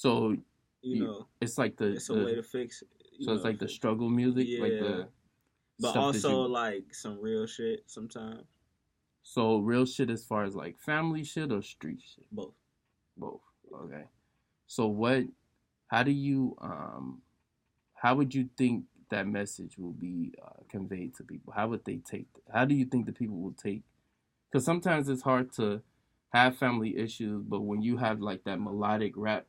So it's like it's a way to fix it. So it's like the struggle music, like the but also like some real shit sometimes. So real shit as far as like family shit or street shit? Both. Okay. So how do you, how would you think that message will be conveyed to people? How would they take how do you think the people will take? Because sometimes it's hard to have family issues, but when you have like that melodic rap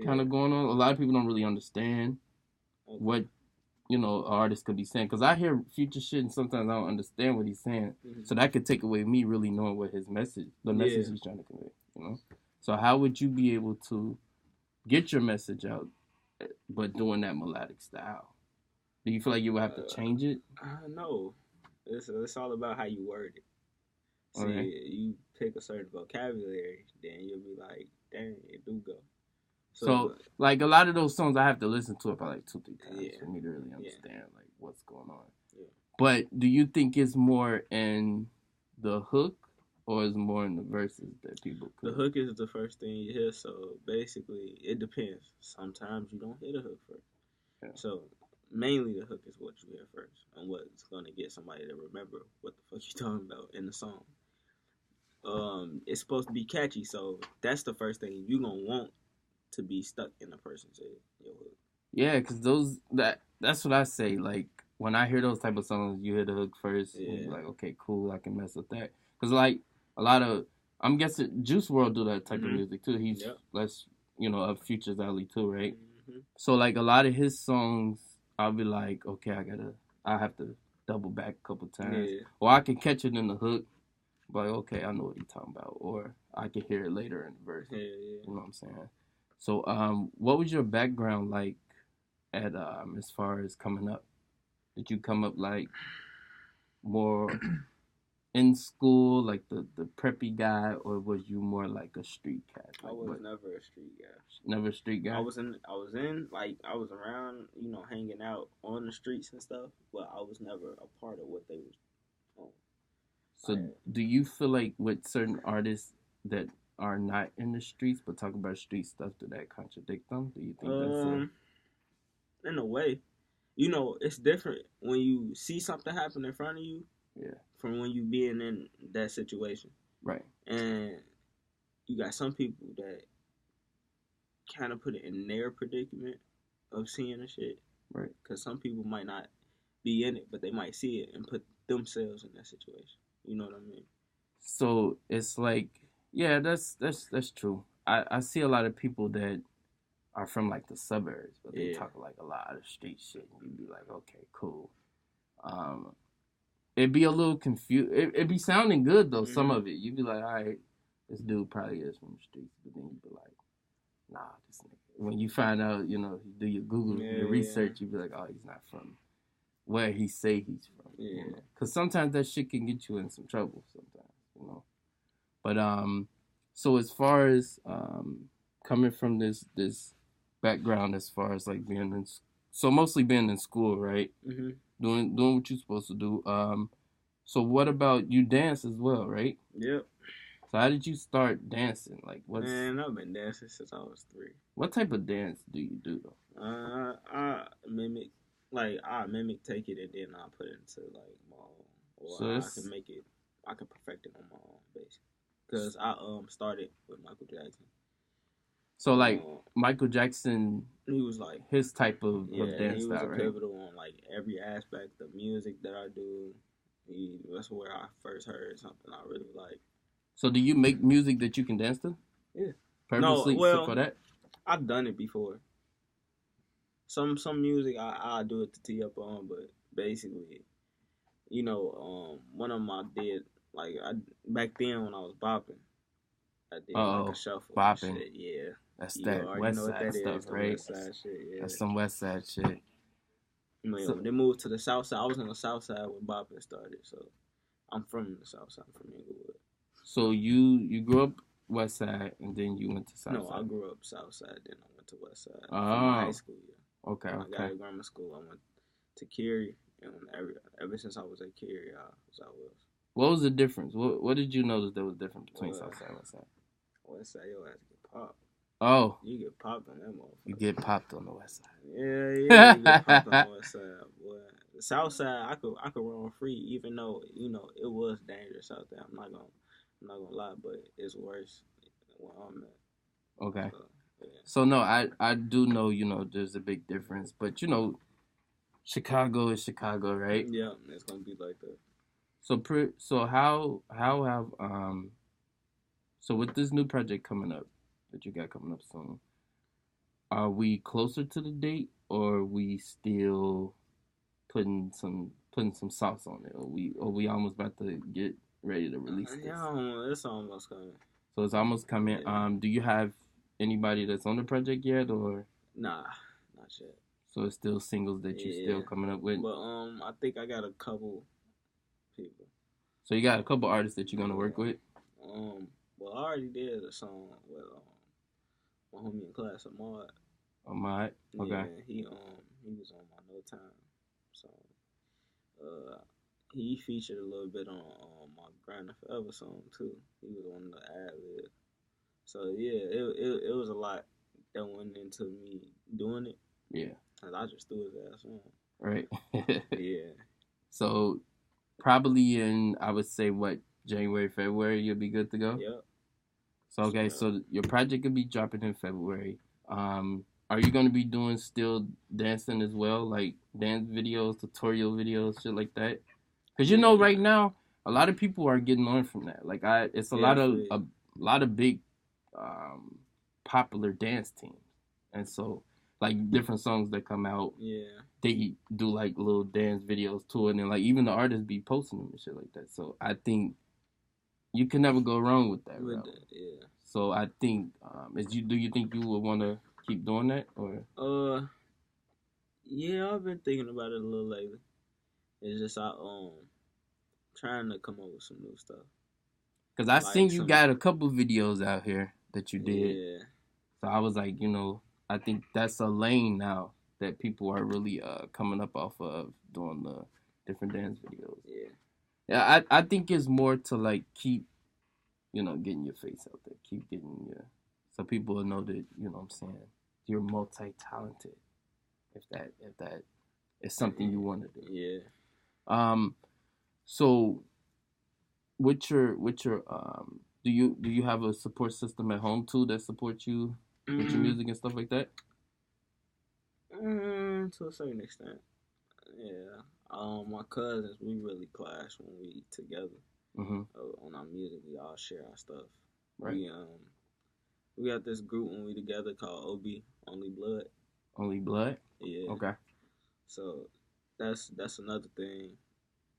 kind of going on, a lot of people don't really understand what artist could be saying. Because I hear Future shit and sometimes I don't understand what he's saying. Mm-hmm. So that could take away me really knowing what the message he's trying to convey. So how would you be able to get your message out, but doing that melodic style? Do you feel like you would have to change it? No. It's all about how you word it. See, you pick a certain vocabulary, then you'll be like, dang, it do go. So, like, a lot of those songs, I have to listen to it probably like 2-3 times for me to really understand, like, what's going on. Yeah. But do you think it's more in the hook or is it more in the verses that people could? The hook is the first thing you hear, so basically, it depends. Sometimes you don't hear the hook first. Yeah. So, mainly the hook is what you hear first and what's going to get somebody to remember what the fuck you're talking about in the song. It's supposed to be catchy, so that's the first thing you're going to want to be stuck in a person's head, your hook. Yeah, because that's what I say. Like, when I hear those type of songs, you hear the hook first, and you're like, okay, cool, I can mess with that. Because, like, a lot of, I'm guessing Juice WRLD do that type of music, too. He's less, up Future's alley, too, right? Mm-hmm. So, like, a lot of his songs, I'll be like, okay, I have to double back a couple times. Yeah. Or I can catch it in the hook, but, okay, I know what he's talking about. Or I can hear it later in the verse. Yeah. You know what I'm saying? So, what was your background like at as far as coming up? Did you come up like more in school, like the preppy guy, or was you more like a street cat? Like, I was never a street guy. Never a street guy. I was around, hanging out on the streets and stuff, but I was never a part of what they was on. So, do you feel like with certain artists that are not in the streets but talk about street stuff, do that contradict them? Do you think that's in a way? It's different when you see something happen in front of you from when you being in that situation. Right. And you got some people that kind of put it in their predicament of seeing the shit. Right. Because some people might not be in it, but they might see it and put themselves in that situation. You know what I mean? So it's like, yeah, that's true. I see a lot of people that are from like the suburbs, but they talk like a lot of street shit, and you'd be like, okay, cool. It'd be a little confused. It'd be sounding good though. Mm-hmm. Some of it, you'd be like, all right, this dude probably is from the streets, but then you'd be like, nah, this nigga. When you find out, you do your Google, your research, you'd be like, oh, he's not from where he say he's from. Yeah. Because sometimes that shit can get you in some trouble. Sometimes, But so as far as coming from this background, as far as like mostly being in school, right? Mm-hmm. Doing what you're supposed to do. So what about you dance as well, right? Yep. So how did you start dancing? Like, Man, I've been dancing since I was 3. What type of dance do you do though? I mimic take it and then I put it into like my own, or I can perfect it on my own, basically. Because I started with Michael Jackson. So like Michael Jackson, he was like his type of dance style, right? He was pivotal on like every aspect of music that I do. That's where I first heard something I really like. So do you make music that you can dance to? Yeah. Purposely for that? I've done it before. Some music I do it to tee up on, but basically, one of them I did back then when I was bopping. I did like a shuffle. Bopping. Shit, yeah. That's that West Side stuff, right? West Side shit, yeah. That's some West Side shit. When they moved to the South Side, I was in the South Side when bopping started, so I'm from the South Side, from Inglewood. So you grew up West Side and then you went to South Side? No, I grew up South Side, then I went to West Side. From high school, yeah. Okay, when I got to grammar school, I went to Cary, and ever since I was at Cary, I was. What was the difference? What did you notice that was different between South Side and West Side? West Side, your ass get popped. Oh. You get popped on that motherfucker. You get popped on the west side. Yeah, you get popped on the west side, boy. The south side, I could run free, even though it was dangerous out there. I'm not gonna lie, but it's worse where I'm at. Okay. So no, I do know there's a big difference, but Chicago is Chicago, right? Yeah, it's gonna be like that. So how have so with this new project coming up that you got coming up soon, are we closer to the date, or are we still putting some sauce on it? Or we almost about to get ready to release this? Yeah, it's almost coming. So it's almost coming. Yeah. Do you have anybody that's on the project yet, or? Nah, not yet. So it's still singles that you're still coming up with? But I think I got a couple people. So you got a couple artists that you're gonna work with? Well, I already did a song with my homie in class, Ahmad. Ahmad, okay. Yeah, he was on my No Time song. He featured a little bit on my Grinding Forever song too. He was on the ad-lib. So yeah, it was a lot that went into me doing it. Yeah. Cause I just threw his ass on. Right. Yeah. So probably in, I would say, January, February, you'll be good to go? Yep. So okay, so your project could be dropping in February. Are you going to be doing still dancing as well, like dance videos, tutorial videos, shit like that? Because right now, a lot of people are getting on from that. Like it's a lot of big, popular dance teams, and so like different songs that come out, they do like little dance videos to it, and then like even the artists be posting them and shit like that. So I think you can never go wrong with that. Yeah. So I think, do you think you would want to keep doing that, or? Yeah, I've been thinking about it a little lately. It's just trying to come up with some new stuff. Cause I seen you got a couple videos out here that you did. Yeah. So I was like, I think that's a lane now that people are really coming up off of, doing the different dance videos. Yeah. Yeah, I think it's more to like keep, getting your face out there, keep getting so people will know that, what I'm saying, you're multi-talented. If that is something you want to do. Yeah. So with your do you have a support system at home too that supports you with your music and stuff like that? To a certain extent. Yeah. My cousins, we really clash when we together. Mm-hmm. On our music, we all share our stuff. Right. We got this group when we together called OB, Only Blood. Only Blood? Yeah. Okay. So that's another thing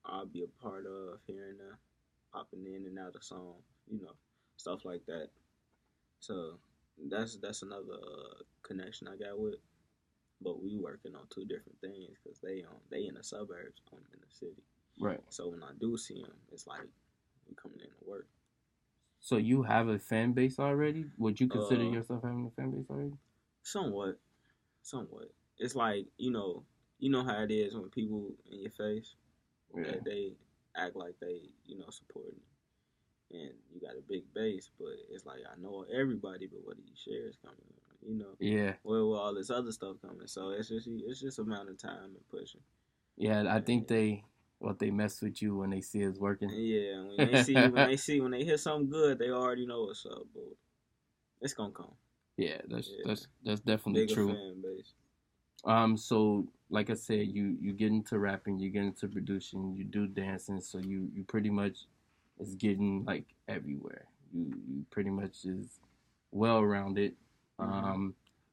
I'll be a part of here and there, popping in and out of songs, stuff like that. So that's another connection I got with. But we working on two different things because they in the suburbs, I'm in the city. Right. So when I do see them, it's like we coming in to work. So you have a fan base already? Would you consider yourself having a fan base already? Somewhat. It's like, you know how it is when people in your face, they act like they, supporting you. And you got a big base, but it's like, I know everybody, but what do you share is coming, Yeah. Where all this other stuff coming. So it's just a matter of time and pushing. Yeah, I think they mess with you when they see us working. Yeah, when they hear something good, they already know what's up, but it's gonna come. Yeah, that's definitely bigger true. Fan base. So like I said, you get into rapping, you get into producing, you do dancing, so you pretty much is getting like everywhere. You pretty much is well rounded. Mm-hmm.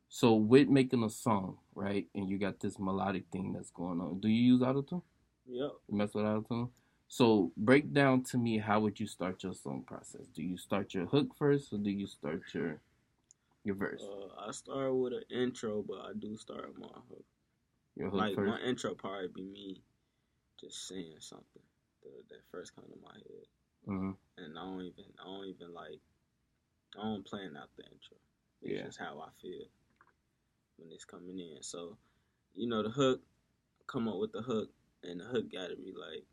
So with making a song, right, and you got this melodic thing that's going on. Do you use autotune? Yep. You mess with autotune? So break down to me, how would you start your song process? Do you start your hook first, or do you start your verse? I start with an intro, but I do start with my hook. Your hook first? My intro probably be me just saying something that first come to my head. Mm-hmm. And I don't plan out the intro. It's just how I feel when it's coming in. So, the hook, come up with the hook, and the hook gotta be like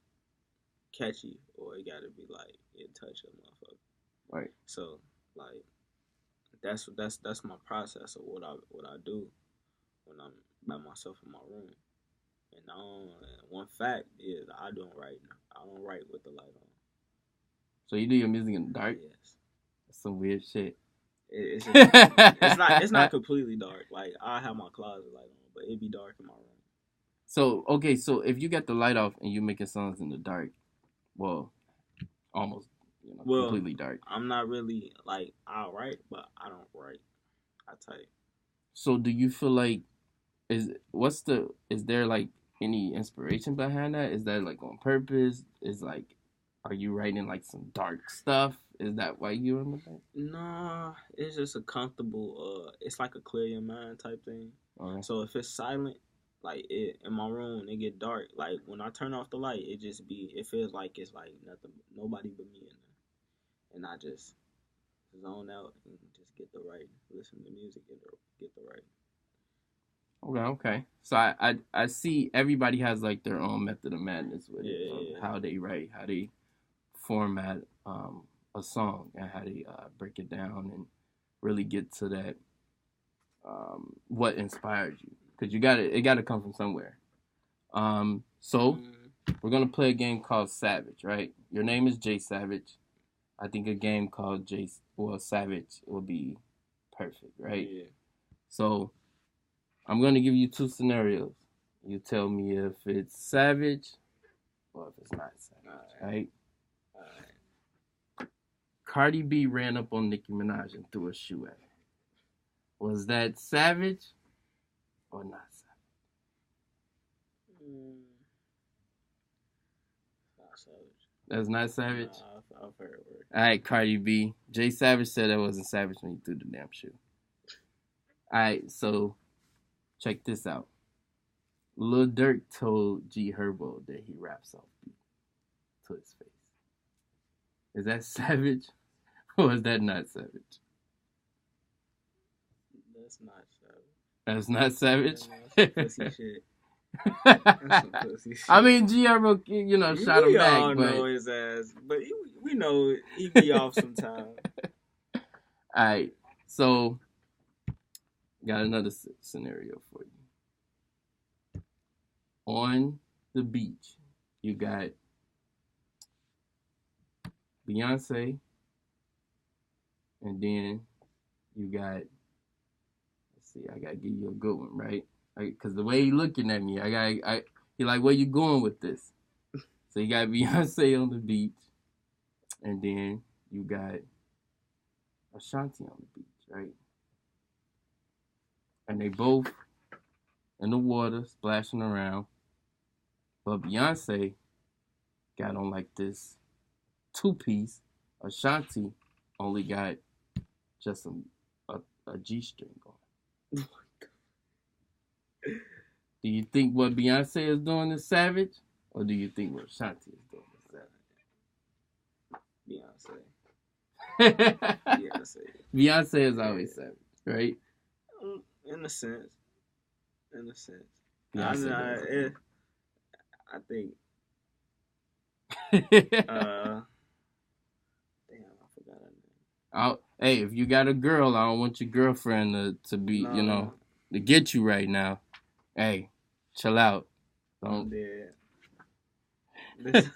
catchy, or it gotta be like it touch a motherfucker. Right. So like that's my process of what I do when I'm by myself in my room. And one fact is I don't write. I don't write with the light on. So you do your music in the dark? Yes. That's some weird shit. It's not completely dark. Like I have my closet light on, but it'd be dark in my room. So okay, so if you get the light off and you making songs in the dark, well, almost completely dark. I'm not really like I'll write, but I don't write. I type. So do you feel like is there like any inspiration behind that? Is that like on purpose? Is like, are you writing like some dark stuff? Is that why you're in the dark? Nah, it's just a comfortable. It's like a clear your mind type thing. Right. So if it's silent, like it in my room, it get dark. Like when I turn off the light, it feels like it's like nothing, nobody but me in there, and I just zone out and just get the right, listen to music, get the right. Okay. So I see everybody has like their own method of madness with it, how they write, how they format a song, and how they break it down and really get to that what inspired you, because it got to come from somewhere. So we're gonna play a game called Savage, right? Your name is Jay Savage. I think a game called Savage will be perfect, right? Yeah. So I'm gonna give you two scenarios. You tell me if it's Savage or if it's not Savage, right? All right. Cardi B ran up on Nicki Minaj and threw a shoe at her. Was that Savage or not Savage? Not Savage. That's not Savage? Nah, I've heard it. All right, Cardi B. Jay Savage said that wasn't Savage when he threw the damn shoe. All right, so check this out. Lil Durk told G Herbo that he raps off beat to his face. Is that Savage or is that not Savage? That's not Savage. That's not Savage? That's some pussy shit. That's some pussy shit. I mean, G Herbo, shot him back. We all know his ass, but we know he be off sometime. Alright, so got another scenario for you. On the beach, you got Beyonce, and then you got, let's see, I gotta give you a good one, right? Because the way he looking at me, he like, where you going with this? So you got Beyonce on the beach, and then you got Ashanti on the beach, right? And they both in the water, splashing around. But Beyonce got on like this two-piece. Ashanti only got just a G-string on. Do you think what Beyonce is doing is savage? Or do you think what Ashanti is doing is savage? Beyonce. Beyonce is always savage, right? In a sense. Beyonce I think. Damn, I forgot her name. Hey, if you got a girl, I don't want your girlfriend to be, to get you right now. Hey, chill out. Don't. As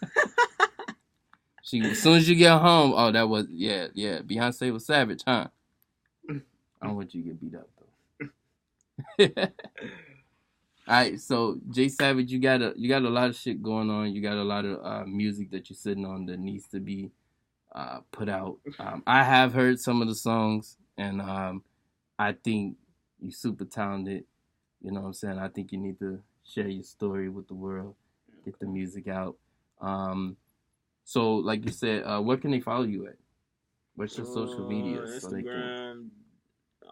soon as you get home, that was Beyonce was savage, huh? I don't want you to get beat up though. All right, so Jay Savage, you got a lot of shit going on. You got a lot of music that you're sitting on that needs to be put out. I have heard some of the songs, and I think you're super talented. You know what I'm saying? I think you need to share your story with the world, get the music out. So, like you said, where can they follow you at? What's your social media? Instagram,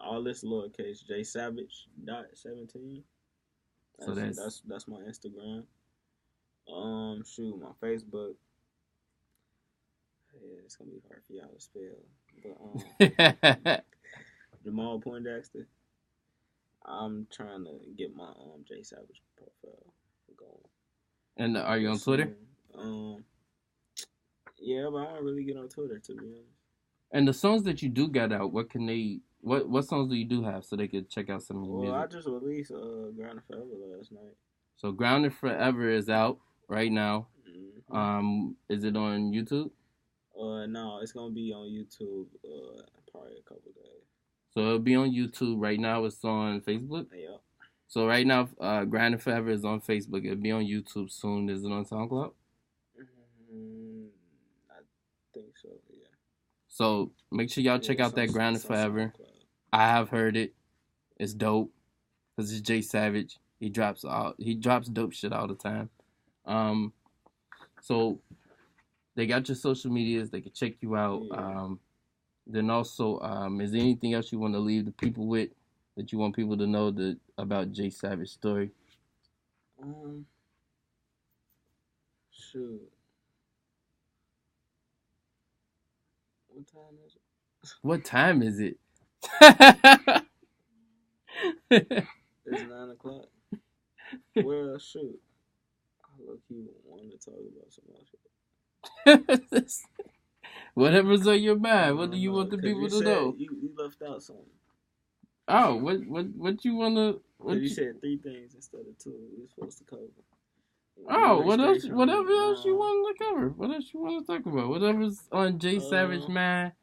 all this lowercase, Jay Savage .17. So that's my Instagram. My Facebook. Yeah, it's gonna be hard for y'all to spell. But Jamal Poindexter. I'm trying to get my Jay Savage profile going. And are you on Twitter? Yeah, but I don't really get on Twitter, to be honest. And the songs that you do got out, where can they what songs do you do have so they could check out some of your music? Well, I just released Grounded Forever last night. So Grounded Forever is out right now. Mm-hmm. Is it on YouTube? No, it's gonna be on YouTube probably a couple days. So it'll be on YouTube right now. It's on Facebook. Yeah. So right now, Grounded Forever is on Facebook. It'll be on YouTube soon. Is it on SoundCloud? I think so. Yeah. So make sure y'all check out that Grounded Forever. I have heard it. It's dope. Cause it's Jay Savage. He drops dope shit all the time. So they got your social medias. They can check you out. Yeah. Then also, is there anything else you want to leave the people with that you want people to know about Jay Savage's story? Shoot. What time is it? What time is it? It's 9 o'clock. Well, shoot. I low-key wanted to talk about some shit. Whatever's on your mind. What do you want the people to know? You left out something. Oh, what you wanna? You said 3 things instead of 2. We were supposed to cover. Oh, what else? Whatever else you want to cover. What else you want to talk about? Whatever's on Jay Savage mind,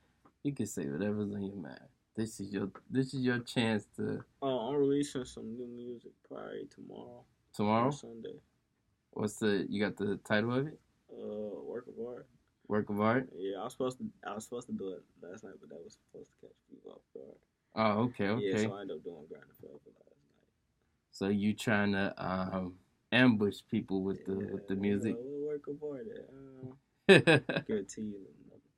you can say whatever's on your mind. This is your chance to. I'm releasing some new music probably tomorrow. Tomorrow? Sunday. You got the title of it? Work of Art. Work of Art? Yeah, I was supposed to do it last night, but that was supposed to catch people off guard. Oh, okay. Yeah, so I ended up doing Grounded Forever last night. So you trying to ambush people with the music? Work of Art. Guarantee you another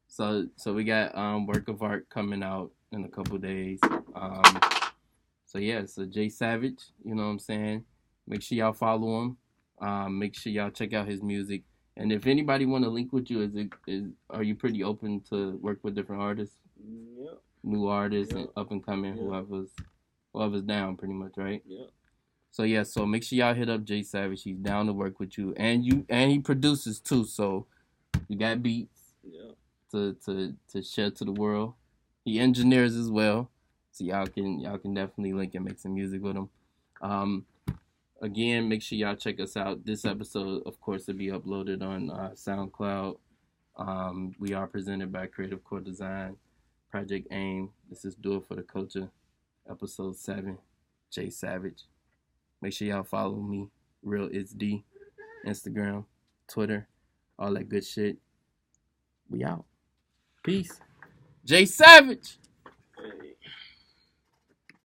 time. So we got Work of Art coming out in a couple days. So Jay Savage, you know what I'm saying? Make sure y'all follow him. Make sure y'all check out his music. And if anybody want to link with you, are you pretty open to work with different artists? Yep. New artists and up and coming, whoever's down, pretty much, right? Yep. So make sure y'all hit up Jay Savage. He's down to work with you, and he produces too. So you got beats to share to the world. He engineers as well, so y'all can definitely link and make some music with him. Again, make sure y'all check us out. This episode, of course, will be uploaded on SoundCloud. We are presented by Creative Core Design, Project AIM. This is Do It For The Culture, episode 7, Jay Savage. Make sure y'all follow me, Real Its Dee, Instagram, Twitter, all that good shit. We out. Peace. Jay Savage.